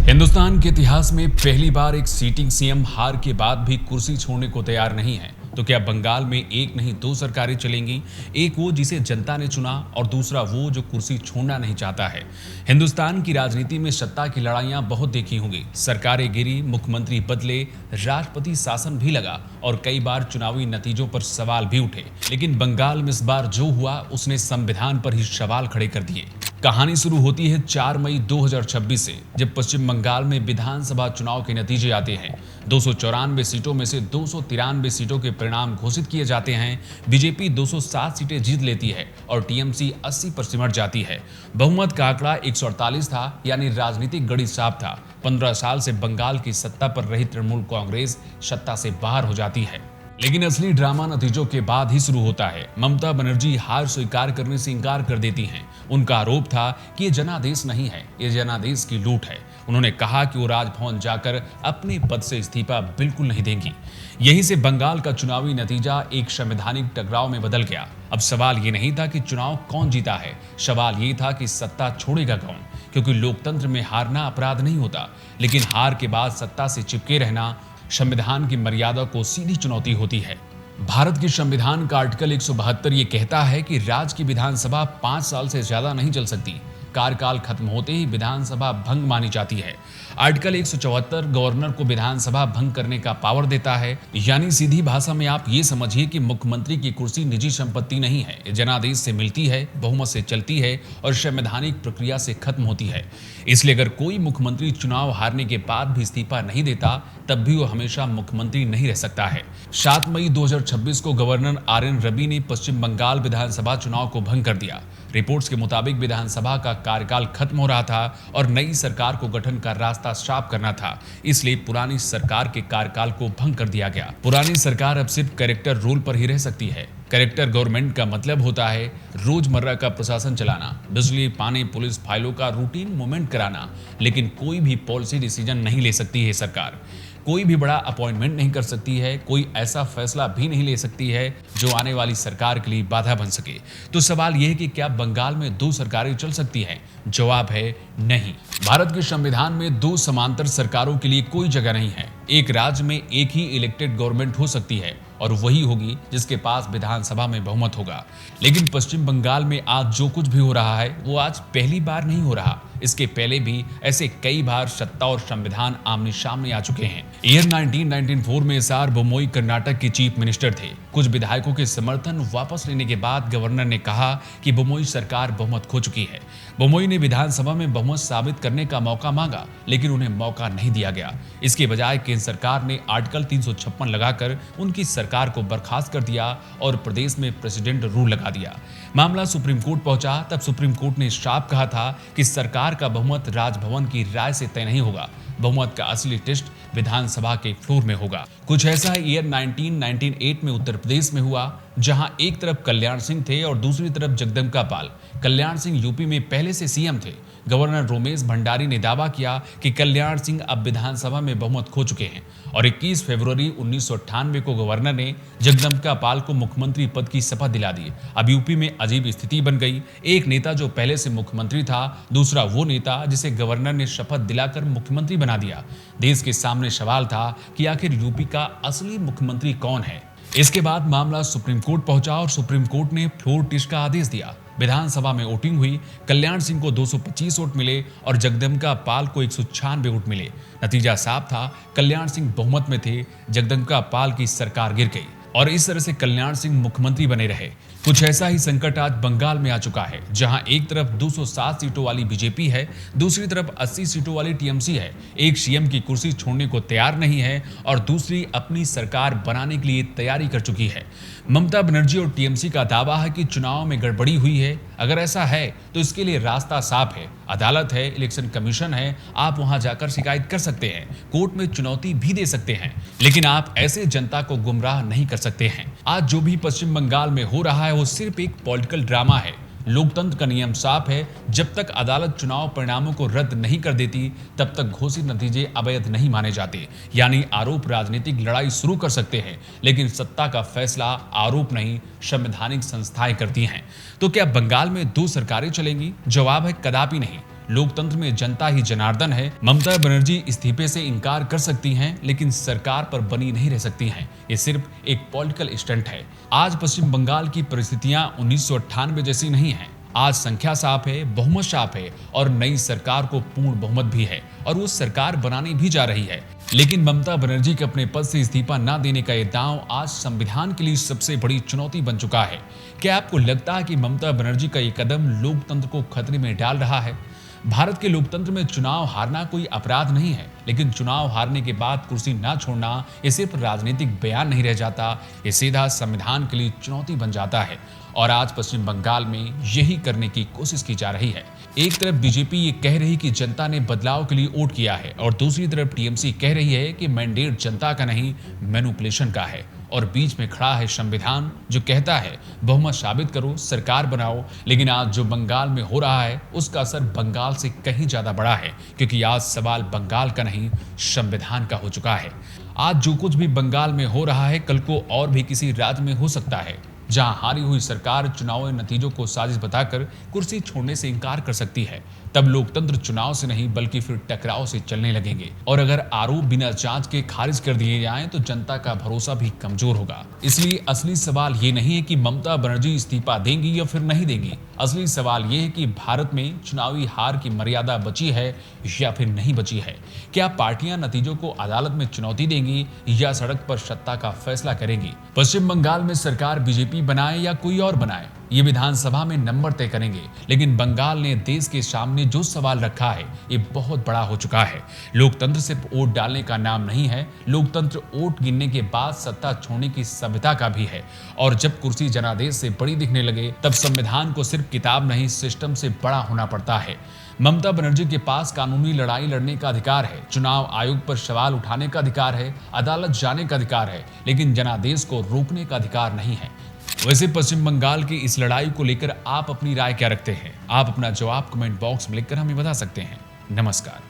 हिंदुस्तान के इतिहास में पहली बार एक सीटिंग सीएम हार के बाद भी कुर्सी छोड़ने को तैयार नहीं है। तो क्या बंगाल में एक नहीं दो सरकारें चलेंगी? एक वो जिसे जनता ने चुना और दूसरा वो जो कुर्सी छोड़ना नहीं चाहता है। हिंदुस्तान की राजनीति में सत्ता की लड़ाइयां बहुत देखी होंगी। सरकारें गिरी, मुख्यमंत्री बदले, राष्ट्रपति शासन भी लगा और कई बार चुनावी नतीजों पर सवाल भी उठे। लेकिन बंगाल में इस बार जो हुआ उसने संविधान पर ही सवाल खड़े कर दिए। कहानी शुरू होती है 4 मई 2026 से, जब पश्चिम बंगाल में विधानसभा चुनाव के नतीजे आते हैं। 294 सीटों में से 293 सीटों के परिणाम घोषित किए जाते हैं। बीजेपी 207 सीटें जीत लेती है और टीएमसी 80 पर सिमट जाती है। बहुमत का आंकड़ा 148 था, यानी राजनीतिक गणित साफ था। 15 साल से बंगाल की सत्ता पर रही तृणमूल कांग्रेस सत्ता से बाहर हो जाती है। लेकिन असली ड्रामा नतीजों के बाद ही शुरू होता है। ममता बनर्जी हार स्वीकार करने से इंकार कर देती हैं। उनका आरोप था कि ये जनादेश नहीं है, ये जनादेश की लूट है। उन्होंने कहा कि वो राजभवन जाकर अपने पद से इस्तीफा बिल्कुल नहीं देंगी। यहीं से बंगाल का चुनावी नतीजा एक संवैधानिक टकराव में बदल गया। अब सवाल ये नहीं था कि चुनाव कौन जीता है, सवाल ये था कि सत्ता छोड़ेगा कौन। क्योंकि लोकतंत्र में हारना अपराध नहीं होता, लेकिन हार के बाद सत्ता से चिपके रहना संविधान की मर्यादा को सीधी चुनौती होती है। भारत के संविधान का आर्टिकल 172 ये कहता है कि राज्य की विधानसभा 5 साल से ज्यादा नहीं चल सकती। कार्यकाल खत्म होते ही विधानसभा भंग मानी जाती है। आर्टिकल 174 गवर्नर को विधानसभा भंग करने का पावर देता है। यानी सीधी भाषा में आप ये समझिए कि मुख्यमंत्री की कुर्सी निजी संपत्ति नहीं है, ये जनादेश से मिलती है, बहुमत से चलती है और संवैधानिक प्रक्रिया से खत्म होती है। इसलिए अगर कोई मुख्यमंत्री चुनाव हारने के बाद भी इस्तीफा नहीं देता, तब भी वो हमेशा मुख्यमंत्री नहीं रह सकता है। 7 मई 2026 को गवर्नर आर.एन. रवि ने पश्चिम बंगाल विधानसभा चुनाव को भंग कर दिया। रिपोर्ट्स के मुताबिक विधानसभा का कार्यकाल खत्म हो रहा था और नई सरकार को गठन का रास्ता साफ करना था। इसलिए पुरानी सरकार के कार्यकाल को भंग कर दिया गया। पुरानी सरकार अब सिर्फ कैरेक्टर रोल पर ही रह सकती है। कैरेक्टर गवर्नमेंट का मतलब होता है रोजमर्रा का प्रशासन चलाना, बिजली, पानी, पुलिस फाइलों का रूटीन मूवमेंट कराना। लेकिन कोई भी पॉलिसी डिसीजन नहीं ले सकती है सरकार। कोई भी बड़ा अपॉइंटमेंट नहीं कर सकती है। कोई ऐसा फैसला भी नहीं ले सकती है जो आने वाली सरकार के लिए बाधा बन सके। तो सवाल यह है कि क्या बंगाल में 2 सरकारें चल सकती हैं? जवाब है नहीं। भारत के संविधान में 2 समांतर सरकारों के लिए कोई जगह नहीं है। एक राज्य में एक ही इलेक्टेड गवर्नमेंट हो सकती है और वही होगी जिसके पास विधानसभा में बहुमत होगा। लेकिन पश्चिम बंगाल में आज जो कुछ भी हो रहा है वो आज पहली बार नहीं हो रहा। इसके पहले भी ऐसे कई बार सत्ता और संविधान आमने सामने आ चुके हैं। ईयर 1994 में एस.आर. बोम्मई कर्नाटक के चीफ मिनिस्टर थे। कुछ विधायकों के समर्थन वापस लेने के बाद गवर्नर ने कहा कि बोम्मई सरकार बहुमत खो चुकी है। बोम्मई ने विधानसभा में बहुमत साबित करने का मौका मांगा, लेकिन उन्हें मौका नहीं दिया गया। इसके बजाय केंद्र सरकार ने आर्टिकल 356 लगाकर उनकी सरकार को बर्खास्त कर दिया और प्रदेश में प्रेसिडेंट रूल लगा दिया। मामला सुप्रीम कोर्ट पहुंचा। तब सुप्रीम कोर्ट ने साफ कहा था कि सरकार का बहुमत राजभवन की राय से तय नहीं होगा। बहुमत का असली टेस्ट विधानसभा के फ्लोर में होगा। कुछ ऐसा ईयर 1998 में उत्तर प्रदेश में हुआ, जहां एक तरफ कल्याण सिंह थे और दूसरी तरफ जगदम्बिका पाल। कल्याण सिंह यूपी में पहले से सीएम थे। गवर्नर रोमेश भंडारी ने दावा किया कि कल्याण सिंह अब विधानसभा में बहुमत खो चुके हैं और 21 फरवरी 1998 को गवर्नर ने जगदम्बिका पाल को मुख्यमंत्री पद की शपथ दिला दी। अब यूपी में अजीब स्थिति बन गई। एक नेता जो पहले से मुख्यमंत्री था, दूसरा वो नेता जिसे गवर्नर ने शपथ दिलाकर मुख्यमंत्री बना दिया। देश के सामने सवाल था कि आखिर यूपी का असली मुख्यमंत्री कौन है। इसके बाद मामला सुप्रीम कोर्ट पहुंचा और सुप्रीम कोर्ट ने फ्लोर टेस्ट का आदेश दिया। विधानसभा में वोटिंग हुई। कल्याण सिंह को 225 वोट मिले और जगदम्बिका पाल को 196 वोट मिले। नतीजा साफ था, कल्याण सिंह बहुमत में थे, जगदम्बिका पाल की सरकार गिर गई और इस तरह से कल्याण सिंह मुख्यमंत्री बने रहे। कुछ ऐसा ही संकट आज बंगाल में आ चुका है, जहां एक तरफ 207 सीटों वाली बीजेपी है, दूसरी तरफ 80 सीटों वाली टीएमसी है। एक सीएम की कुर्सी छोड़ने को तैयार नहीं है और दूसरी अपनी सरकार बनाने के लिए तैयारी कर चुकी है। ममता बनर्जी और टीएमसी का दावा है कि चुनाव में गड़बड़ी हुई है। अगर ऐसा है तो इसके लिए रास्ता साफ है, अदालत है, इलेक्शन कमीशन है, आप वहां जाकर शिकायत कर सकते हैं, कोर्ट में चुनौती भी दे सकते हैं। लेकिन आप ऐसे जनता को गुमराह नहीं कर सकते हैं। आज जो भी पश्चिम बंगाल में हो रहा है वो सिर्फ एक पॉलिटिकल ड्रामा है। लोकतंत्र का नियम साफ है, जब तक अदालत चुनाव परिणामों को रद्द नहीं कर देती तब तक घोषित नतीजे अवैध नहीं माने जाते। यानी आरोप राजनीतिक लड़ाई शुरू कर सकते हैं, लेकिन सत्ता का फैसला आरोप नहीं, संवैधानिक संस्थाएं करती हैं। तो क्या बंगाल में 2 सरकारें चलेंगी? जवाब है कदापि नहीं। लोकतंत्र में जनता ही जनार्दन है। ममता बनर्जी इस्तीफे से इनकार कर सकती हैं, लेकिन सरकार पर बनी नहीं रह सकती हैं। ये सिर्फ एक पॉलिटिकल स्टंट है। आज पश्चिम बंगाल की परिस्थितियां 1998 जैसी नहीं हैं। आज संख्या साफ है, बहुमत साफ है और नई सरकार को पूर्ण बहुमत भी है और वो सरकार बनाने भी जा रही है। लेकिन ममता बनर्जी के अपने पद से इस्तीफा न देने का ये दांव आज संविधान के लिए सबसे बड़ी चुनौती बन चुका है। क्या आपको लगता है कि ममता बनर्जी का ये कदम लोकतंत्र को खतरे में डाल रहा है? भारत के लोकतंत्र में चुनाव हारना कोई अपराध नहीं है, लेकिन चुनाव हारने के बाद कुर्सी न छोड़ना ये सिर्फ राजनीतिक बयान नहीं रह जाता, ये सीधा संविधान के लिए चुनौती बन जाता है। और आज पश्चिम बंगाल में यही करने की कोशिश की जा रही है। एक तरफ बीजेपी ये कह रही कि जनता ने बदलाव के लिए वोट किया है और दूसरी तरफ टीएमसी कह रही है कि मैंडेट जनता का नहीं मैनिपुलेशन का है। और बीच में खड़ा है संविधान जो कहता है बहुमत साबित करो, सरकार बनाओ। लेकिन आज जो बंगाल में हो रहा है उसका असर बंगाल से कहीं ज्यादा बड़ा है, क्योंकि आज सवाल बंगाल का नहीं संविधान का हो चुका है। आज जो कुछ भी बंगाल में हो रहा है कल को और भी किसी राज्य में हो सकता है, जहां हारी हुई सरकार चुनाव नतीजों को साजिश बताकर कुर्सी छोड़ने से इनकार कर सकती है। तब लोकतंत्र चुनाव से नहीं बल्कि फिर टकराव से चलने लगेंगे। और अगर आरोप बिना जांच के खारिज कर दिए जाएं तो जनता का भरोसा भी कमजोर होगा। इसलिए असली सवाल ये नहीं है कि ममता बनर्जी इस्तीफा देंगी या फिर नहीं देंगी। असली सवाल ये है कि भारत में चुनावी हार की मर्यादा बची है या फिर नहीं बची है। क्या पार्टियां नतीजों को अदालत में चुनौती देंगी या सड़क पर सत्ता का फैसला करेंगी? पश्चिम बंगाल में सरकार बीजेपी बनाए या कोई और बनाए, ये विधानसभा में नंबर तय करेंगे। लेकिन बंगाल ने देश के सामने जो सवाल रखा है ये बहुत बड़ा हो चुका है। लोकतंत्र सिर्फ वोट डालने का नाम नहीं है, लोकतंत्र वोट गिनने के बाद सत्ता छोड़ने की सभ्यता का भी है। और जब कुर्सी जनादेश से बड़ी दिखने लगे तब संविधान को सिर्फ किताब नहीं सिस्टम से बड़ा होना पड़ता है। ममता बनर्जी के पास कानूनी लड़ाई लड़ने का अधिकार है, चुनाव आयोग पर सवाल उठाने का अधिकार है, अदालत जाने का अधिकार है, लेकिन जनादेश को रोकने का अधिकार नहीं है। वैसे पश्चिम बंगाल की इस लड़ाई को लेकर आप अपनी राय क्या रखते हैं? आप अपना जवाब कमेंट बॉक्स में लिखकर हमें बता सकते हैं। नमस्कार।